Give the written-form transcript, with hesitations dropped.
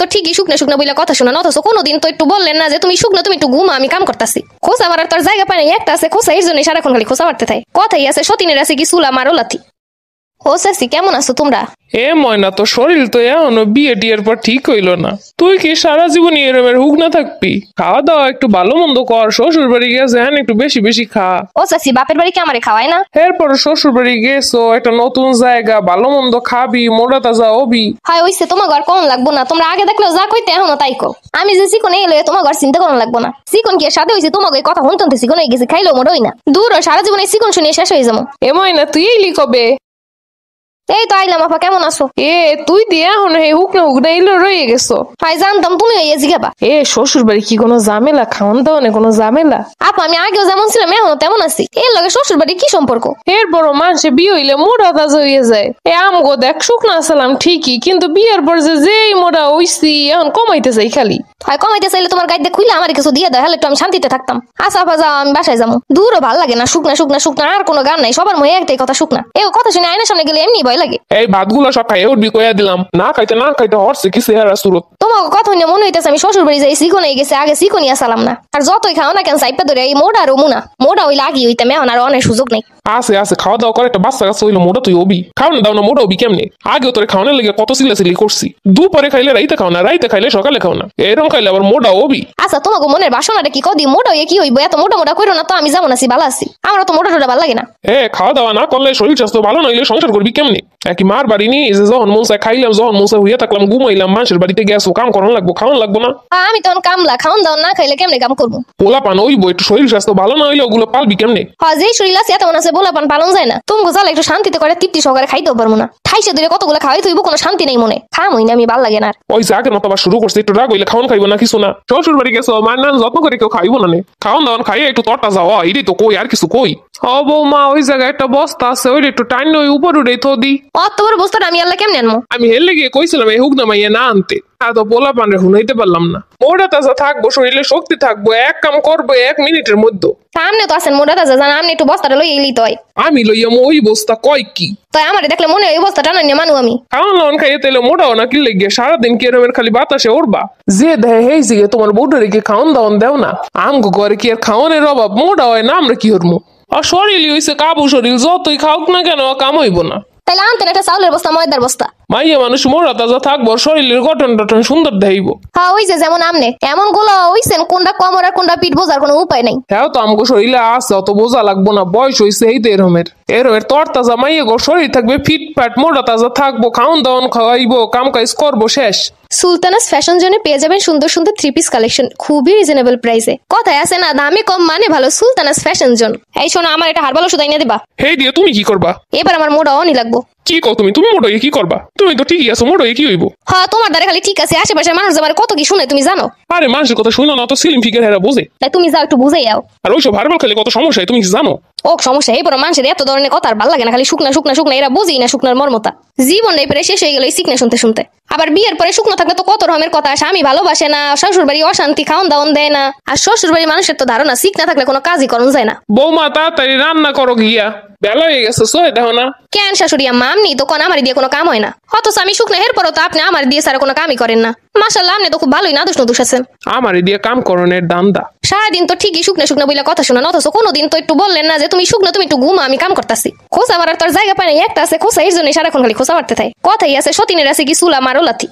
তো ঠিকই শুকনো শুকনো বইলা কথা শোনা, অথচ কোনোদিন তো একটু বললেন না যে তুমি শুকনো, তুমি একটু ঘুমা, আমি কাম করতেছি। খোসা মারার তোর জায়গা পাই নাই, একটা আছে খোসা, এর জন্য সারাক্ষণ খালি খোসা মারতে থাকে। কথাই আছে সতীনের আছে কি চুলা মারো লাথি। ও চাচি, কেমন আছো তোমরা? এ ময়না, তো শরীর তো এখনো বিয়ে টিয়ের পর ঠিক হইল না। তুই কি সারা জীবন এরমের হুক না থাকবি? খাওয়া দাওয়া একটু ভালো মন্দ কর, শ্বশুর বাড়ি গেছে হ্যাঁ একটু বেশি বেশি খা। ও চাচি, বাপের বাড়ি কি আমারে খাওয়ায় না? এরপর শ্বশুর বাড়ি গেছো, একটা নতুন জায়গা, ভালো মন্দ খাবি, মোটা তাজা হবি। হয় ওইসে, তোমার ঘর কোন লাগবো না, তোমরা আগে দেখলেও যা কইতে এখনো তাই কো। আমি যে চিকন এলো তোমার ঘর চিন্তা করানো লাগবো না। চিকন কি সাথে হয়েছে তোমাকে কথা শুনতে চিকন হয়ে গেছে, খাইলেও মোড়ই না। দূর সারা জীবনে চিকন শুনিয়ে শেষ হয়ে যাবো। এ ময়না, তুই এলি কবে? এই তো আইলাম। আপা কেমন আছো? তুই দিয়ে এখন হে হুক না এলো রয়ে গেছো। হয় জানতাম তুমি এই জিগাবা। শ্বশুর বাড়ি কি কোনো ঝামেলা? খাওয়ান দাওয়ানে কোনো ঝামেলা? আপা আমি আগেও যেমন ছিলাম এখনো তেমন আছি। এর লগে শ্বশুর বাড়ি কি সম্পর্ক? এরপর মানুষে বিয়ে হইলে মোটা তাজা হইয়ে যায়। আমগো দেখ শুকনা ছিলাম ঠিকই, কিন্তু বিয়ের পর যেই মোটা হইছি এখন কমাইতে চাই খালি। হয় কমাইতে চাইলে তোমার গাইতে খুইলে আমার কিছু দিয়ে দেয়, হলে একটু আমি শান্তিতে থাকতাম। আচ্ছা আপা যাও, আমি বাসায় যাবো। দূরও ভাল লাগে না, শুকনা শুকনা শুকনা, আর কোনো গান নাই, সবার মনে একটাই কথা শুকনা। এই কথা শুনে আয়নার সামনে গেলে এমনি ভয় লাগে। এই ভাতগুলো সব খাইয়ে উঠবি কইয়া দিলাম, না খাইতে হরছে কি চেহারা সুরত। তোমার কথা শুনে মনে হইতেছে আমি শ্বশুর বাড়ি যাই চিকন হয়ে গেছে, আগে চিকনই আসালাম না। আর যতই খাও না কেন চাইপা ধরে এই মোটা আর মুনা, মোটা হইলে আগি হইতাম, এখন আর অনেক সুযোগ নেই। আছে খাওয়া দাওয়া করে একটা বাচ্চা কাছে হইলো মোটা তুই হবি। খাও না দাও না মোটা হবি কেমনে? আগেও তোর খাওয়ানোর লেগে কত চিল্লাচিল্লি করছি। দুপুরে খাইলে রাইতে খাও না, রাইতে খাইলে সকালে খাও না, এরকম খাইলে আবার মোটা হবি। আচ্ছা তোমাকে মনের বাসনাটা কি কদি? মোটা হয়ে কি হইবো? এত মোটা মোটা করো না তো, আমি যেমন আছি ভালো আছি। আমার তো মোটা টোটা ভালো লাগে না। খাওয়া দাওয়া না করলে শরীর স্বাস্থ্য ভালো না হইলে সংসার করবি কেমনে? কি মার বাড়ি নিয়ে যে যখন মন চায় খাইলাম, যখন মন চায় হইয়া থাকলাম, ঘুমাইলাম, মানুষের বাড়িতে গেছো, কাম করানো লাগবো, খাওয়ান লাগবো না? আমি তখন কামলা, খাওন দাওন না খাইলে কেমনে কাম করবো? পোলা পান ওইবো, একটু শরীর স্বাস্থ্য ভালো না হইলে ওগুলো পালবি কেমনে? যেই শরীর আছে এত মনে আছে বলা পান পালন যায় না। তুমি গোজাল একটু শান্তিতে করে তৃপ্তি সহকারে খাইতেও পারবো না। ঠাইসে ধরে কতগুলো খাওয়াই তুইব, কোনো শান্তি নেই মনে। খামই না আমি, ভাল লাগে না। ওই যে আগের মতো আবার শুরু করছে, একটু রাগ হইলে খাওয়ান খাইবো না কিছু না। শ্বশুর বাড়ি গেছো, মায়ের নাম যত্ন করে কেউ খাইবো না। খাওয়ান দাওয়ান খাইয়ে একটু তরটা যাওয়া, এটাই তো কই, আর কিছু কই? বৌমা, ওই জায়গায় একটা বস্তা আছে, ওই একটু টাইন ওই উপর উঠে থো দি। অত বড় বস্তাটা আমি আল্লাহ কেমনে আনবো? আমি হেলে গিয়ে কইছিলাম এই হুক না মাইয়া না আনতে, এত পোলা পান রে হুনাইতে পারলাম না। মোটা তাজা থাকবো, শরীরে শক্তি থাকবো, এক কাম করবো 1 মিনিটের মধ্যে। সামনে তো আছেন মোটা তাজা, জানা আপনি একটু বস্তাটা লই এলি তো। আমি লইয়া ওই বস্তা কয় কি? তাই আমার দেখলে মনে হয় ওই বস্তাটা না মানু আমি। খাওয়ান লাওয়ান খাইয়ে তেলে মোটাও না কি লেগে সারাদিন কি এরমের খালি বাতাসে উড়বা? যে দেয় হেই জিগে তোমার বউটারে কি খাওয়ান দাওয়ান দেও না? আমগো ঘরে কি আর খাওয়ানের অভাব? মোটা হয় না, আমরা কি হরমু? আর শরীরই হইছে কাবু শরীর, যতই খাওক না কেন কাম হইব না। তাইলে আনতেন একটা চাউলের বস্তা, ময়দার বস্তা। মাইয়া মানুষ মোটা তাজা থাকবো, শরীরের গঠন টঠন সুন্দর দেখাইব। হ্যাঁ ওই যে যেমন আমনে এমন গুলো হইছেন, কোনটা কমর আর কোনটা পিঠ বোঝার কোনো উপায় নাই। হ্যাঁ তো আমগো শরীরে আছে, অত বোঝা লাগবো না, বয়স হইছে এই তো এরমের তর তাজা মাইয়া গো শরীর থাকবে ফিটফাট, মোটা তাজা থাকবো, খাওন দাওয়ান খাওয়াইবো, কাম কাজ করবো, শেষ। সুলতানাস ফ্যাশন জোনে পেয়ে যাবেন সুন্দর সুন্দর 3 পিস কালেকশন, খুবই রিজনেবল প্রাইসে। কথায় আছে না, দামে কম মানে ভালো, সুলতানাস ফ্যাশন জোন। এই শোনো, আমার এটা হারবাল ওষুধ আইনা দিবা। হেই দিয়ে তুমি কি করবা? এবার আমার মোটা অনি লাগবো। কি কও তুমি? তুমি মোটা হয়ে কি করবা? তুমি তো ঠিকই আছো, মোটা হয়ে কি হইব? হ্যাঁ তোমার দ্বারা খালি ঠিক আছে, আশেপাশের মানুষ আমার কত কি শুনে তুমি জানো? আরে মানুষের কথা শুনো না, তো সিলিম ফিগার হেরা বোঝে। তাই তুমি যাও একটু বুঝাই যাও। আর ওইসব হারবাল খেলে কত সমস্যা তুমি কি জানো? ও সমস্যা এই বড় মানুষের এত ধরনের কথা আর ভাল লাগে না, খালি শুকনা শুকনা শুকনা, এরা বুঝেই না শুকনার মর্মতা। জীবনটাই প্রায় শেষ হয়ে গেল এই চিকনা শুনতে শুনতে। আবার বিয়ের পরে শুকনো থাকলে তো কত রকমের কথা, স্বামী ভালোবাসে না, শ্বশুর বাড়ি অশান্তি, খাওন দাওন দেয় না। আর শ্বশুর বাড়ি মানুষের তো ধারণা চিকনা থাকলে কোনো কাজই করন যায় না। বৌমা তাড়াতাড়ি রান্না করো গিয়া, বেলা হয়ে গেছে, সয়ে দেখো না। কেন শাশুড়ি আম্মা, আমনি তো কোন আমার দিয়ে কোনো কাম হয় না, অথচ আমি শুকনা হের পরও তো আপনি আমার দিয়ে সারা কোনো কামই করেন না। মাশাআল্লাহ, আপনি তো খুব ভালোই নাদুস নদুস আছেন। আমার দিয়ে কাম করনের দান্দা। সারাদিন তো ঠিকই শুকনা শুকনা বইলা কথা শোনা, অথচ কোনোদিন তো একটু বললেন না যে তুমি শুকনো, তুমি একটু ঘুমা, আমি কাম করতেছি। খোসা মারার তোর জায়গা পাই নাই, একটা আছে খোসা, এর জন্য সারাক্ষণ খালি খোসা মারতে থাকে। কথাই আছে সতীনের আছে কি চুলা মারো লাথি।